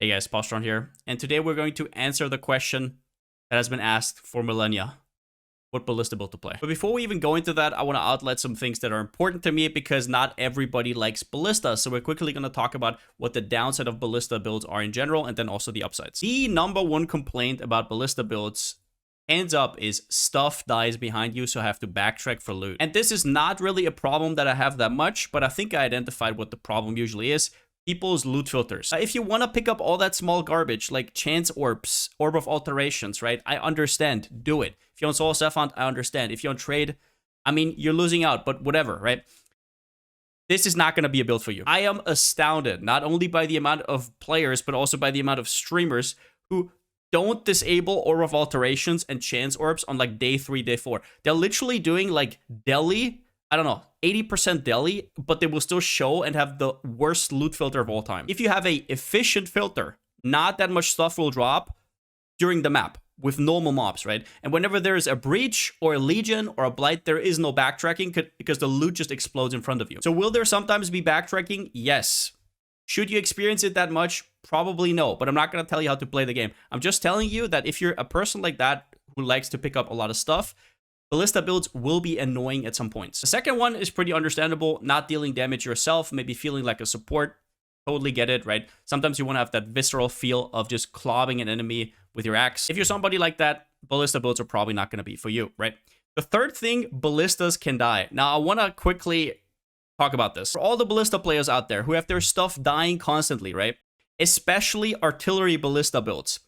Hey guys, Palsteron here, and today we're going to answer the question that has been asked for millennia. What Ballista build to play? But before we even go into that, I want to outlet some things that are important to me because not everybody likes Ballista. So we're quickly going to talk about what the downside of Ballista builds are in general, and then also the upsides. The number one complaint about Ballista builds, hands up, is stuff dies behind you, so I have to backtrack for loot. And this is not really a problem that I have that much, but I think I identified what the problem usually is. People's loot filters. If you want to pick up all that small garbage like chance orbs, orb of alterations, right? I understand. Do it. If you own Soul Zephon, I understand. If you own trade, I mean, you're losing out, but whatever, right? This is not going to be a build for you. I am astounded, not only by the amount of players, but also by the amount of streamers who don't disable Orb of Alterations and Chance Orbs on like day 3, day 4. They're literally doing like Deli, I don't know, 80% Deli, but they will still show and have the worst loot filter of all time. If you have a efficient filter, not that much stuff will drop during the map with normal mobs, right? And whenever there is a breach or a legion or a blight, there is no backtracking because the loot just explodes in front of you. So will there sometimes be backtracking? Yes. Should you experience it that much? Probably no, but I'm not going to tell you how to play the game. I'm just telling you that if you're a person like that who likes to pick up a lot of stuff, Ballista builds will be annoying at some points. The second one is pretty understandable, not dealing damage yourself, maybe feeling like a support. Totally get it, right? Sometimes you want to have that visceral feel of just clobbing an enemy with your axe. If you're somebody like that, Ballista builds are probably not going to be for you, right? The third thing, Ballistas can die. Now, I want to quickly talk about this. For all the Ballista players out there who have their stuff dying constantly, right? Especially artillery Ballista builds.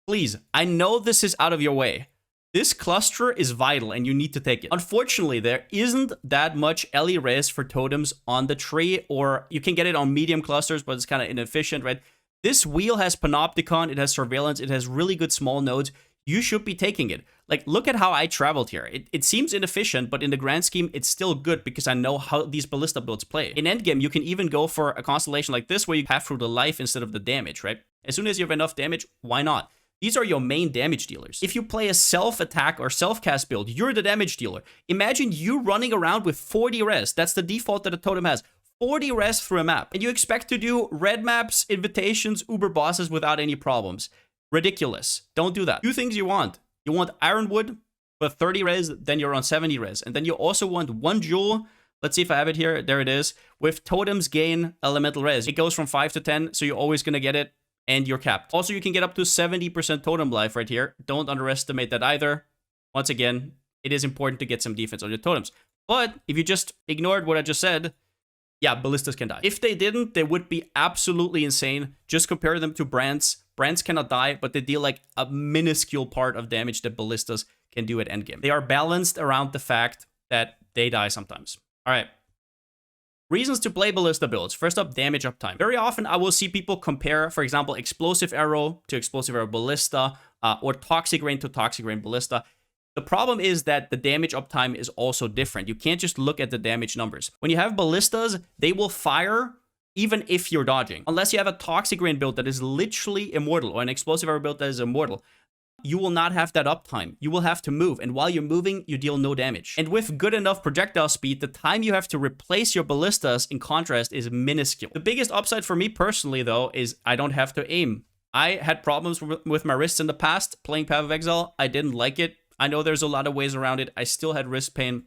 Please, I know this is out of your way. This cluster is vital and you need to take it. Unfortunately, there isn't that much LE res for totems on the tree, or you can get it on medium clusters, but it's kind of inefficient, right? This wheel has Panopticon, it has Surveillance, it has really good small nodes. You should be taking it. Like, look at how I traveled here. It seems inefficient, but in the grand scheme, it's still good because I know how these Ballista builds play. In endgame, you can even go for a constellation like this where you pass through the life instead of the damage, right? As soon as you have enough damage, why not? These are your main damage dealers. If you play a self-attack or self-cast build, you're the damage dealer. Imagine you running around with 40 res. That's the default that a totem has. 40 res through a map. And you expect to do red maps, invitations, uber bosses without any problems. Ridiculous. Don't do that. Two things you want. You want Ironwood with 30 res, then you're on 70 res. And then you also want one jewel. Let's see if I have it here. There it is. With totems gain elemental res. It goes from 5 to 10, so you're always going to get it. And you're capped. Also, you can get up to 70% totem life right here. Don't underestimate that either. Once again, it is important to get some defense on your totems. But if you just ignored what I just said, yeah, Ballistas can die. If they didn't, they would be absolutely insane. Just compare them to Brands. Brands cannot die, but they deal like a minuscule part of damage that Ballistas can do at endgame. They are balanced around the fact that they die sometimes. All right. Reasons to play Ballista builds. First up, damage uptime. Very often I will see people compare, for example, Explosive Arrow to Explosive Arrow Ballista, or Toxic Rain to Toxic Rain Ballista. The problem is that the damage uptime is also different. You can't just look at the damage numbers. When you have Ballistas, they will fire even if you're dodging. Unless you have a Toxic Rain build that is literally immortal, or an Explosive Arrow build that is immortal, you will not have that uptime. You will have to move, and while you're moving, you deal no damage. And with good enough projectile speed, the time you have to replace your Ballistas, in contrast, is minuscule. The biggest upside for me personally, though, is I don't have to aim. I had problems with my wrists in the past playing Path of Exile. I didn't like it. I know there's a lot of ways around it. I still had wrist pain.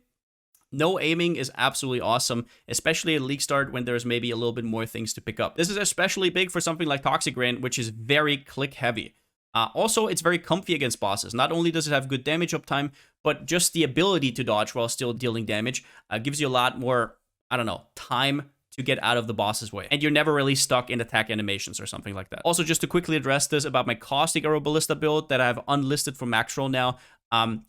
No aiming is absolutely awesome, especially at League Start when there's maybe a little bit more things to pick up. This is especially big for something like Toxic Rain, which is very click heavy. Also, it's very comfy against bosses. Not only does it have good damage uptime, but just the ability to dodge while still dealing damage gives you a lot more, I don't know, time to get out of the boss's way. And you're never really stuck in attack animations or something like that. Also, just to quickly address this about my Caustic Arrow Ballista build that I have unlisted for max roll now,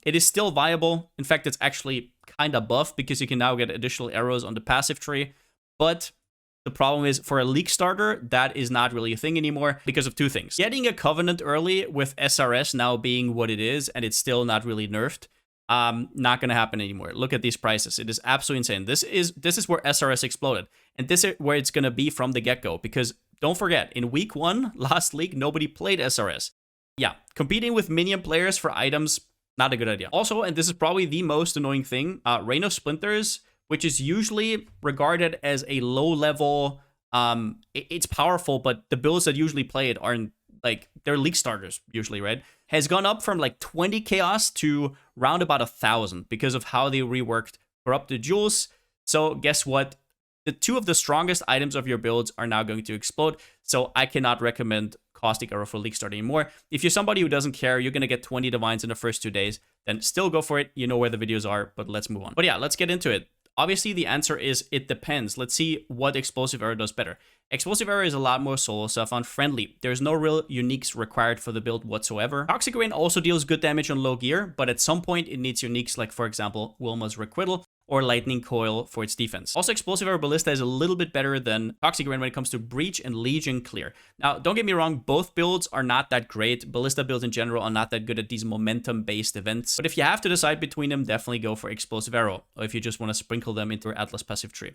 it is still viable. In fact, it's actually kind of buff because you can now get additional arrows on the passive tree. But the problem is, for a League starter, that is not really a thing anymore because of two things. Getting a Covenant early with SRS now being what it is, and it's still not really nerfed, not going to happen anymore. Look at these prices. It is absolutely insane. This is where SRS exploded. And this is where it's going to be from the get-go. Because don't forget, in week 1, last league, nobody played SRS. Yeah, competing with minion players for items, not a good idea. Also, and this is probably the most annoying thing, Rain of Splinters, which is usually regarded as a low-level It's powerful, but the builds that usually play it aren't like, they're league starters usually, right? Has gone up from like 20 chaos to round about 1,000 because of how they reworked corrupted jewels. So guess what? The two of the strongest items of your builds are now going to explode. So I cannot recommend Caustic Arrow for league start anymore. If you're somebody who doesn't care, you're going to get 20 divines in the first 2 days, then still go for it. You know where the videos are, but let's move on. But yeah, let's get into it. Obviously, the answer is it depends. Let's see what Explosive Arrow does better. Explosive Arrow is a lot more solo stuff on friendly. There's no real uniques required for the build whatsoever. Toxic Rain also deals good damage on low gear, but at some point it needs uniques like, for example, Wilma's Requital or Lightning Coil for its defense. Also, Explosive Arrow Ballista is a little bit better than Toxic Rain when it comes to Breach and Legion Clear. Now, don't get me wrong, both builds are not that great. Ballista builds in general are not that good at these momentum-based events. But if you have to decide between them, definitely go for Explosive Arrow, or if you just want to sprinkle them into your Atlas passive tree.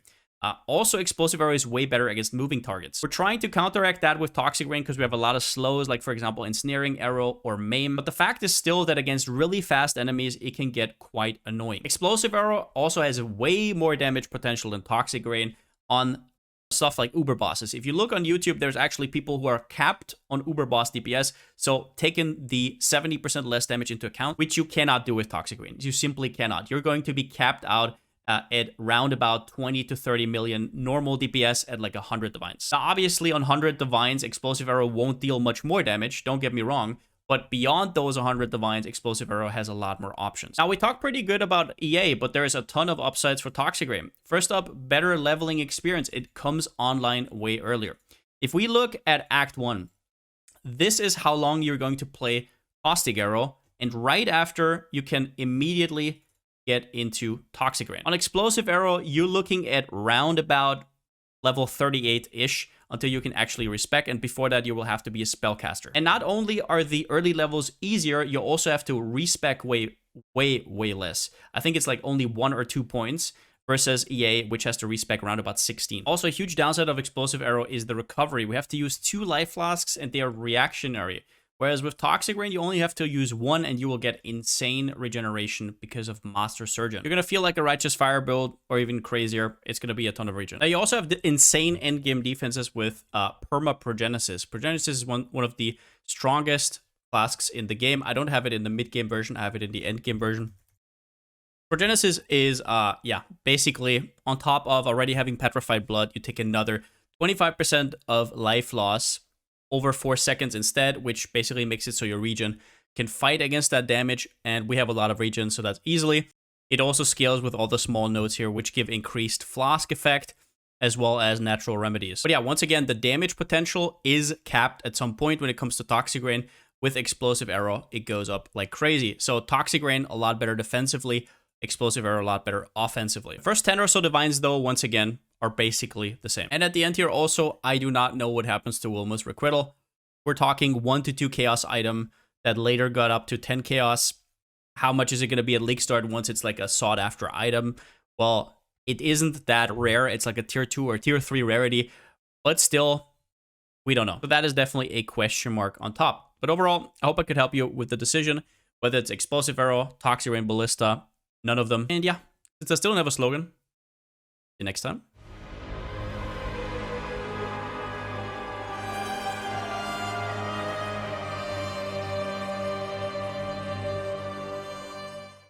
Also, Explosive Arrow is way better against moving targets. We're trying to counteract that with Toxic Rain because we have a lot of slows, like for example, Ensnaring Arrow or Maim. But the fact is still that against really fast enemies, it can get quite annoying. Explosive Arrow also has a way more damage potential than Toxic Rain on stuff like Uber bosses. If you look on YouTube, there's actually people who are capped on Uber boss DPS, so taking the 70% less damage into account, which you cannot do with Toxic Rain. You simply cannot. You're going to be capped out at round about 20 to 30 million normal DPS at like 100 divines. Now, obviously, on 100 divines, Explosive Arrow won't deal much more damage, don't get me wrong, but beyond those 100 divines, Explosive Arrow has a lot more options. Now, we talked pretty good about EA, but there is a ton of upsides for Toxic Rain. First up, better leveling experience. It comes online way earlier. If we look at Act 1, this is how long you're going to play Caustic Arrow, and right after, you can immediately get into Toxic Rain. On Explosive Arrow, you're looking at round about level 38-ish until you can actually respec, and before that, you will have to be a spellcaster. And not only are the early levels easier, you also have to respec way less. I think it's like only 1 or 2 points versus EA, which has to respec around about 16. Also, a huge downside of Explosive Arrow is the recovery. We have to use 2 life flasks, and they are reactionary. Whereas with Toxic Rain, you only have to use 1 and you will get insane regeneration because of Master Surgeon. You're going to feel like a Righteous Fire build, or even crazier. It's going to be a ton of regen. Now, you also have the insane endgame defenses with Perma Progenesis. Progenesis is one of the strongest flasks in the game. I don't have it in the mid-game version. I have it in the end-game version. Progenesis is, basically on top of already having Petrified Blood, you take another 25% of life loss over 4 seconds instead, which basically makes it so your regen can fight against that damage, and we have a lot of regen, so that's easily. It also scales with all the small nodes here, which give increased flask effect, as well as natural remedies. But yeah, once again, the damage potential is capped at some point when it comes to Toxic Rain. With Explosive Arrow, it goes up like crazy. So Toxic Rain, a lot better defensively. Explosive Arrow, a lot better offensively. First 10 or so divines, though, once again, are basically the same. And at the end here also, I do not know what happens to Wilma's Requital. We're talking 1 to 2 chaos item that later got up to 10 chaos. How much is it going to be at league start once it's like a sought after item? Well, it isn't that rare. It's like a tier 2 or tier 3 rarity, but still, we don't know. So that is definitely a question mark on top. But overall, I hope I could help you with the decision, whether it's Explosive Arrow, Toxic Rain, Ballista, none of them. And yeah, since I still don't have a slogan, see you next time.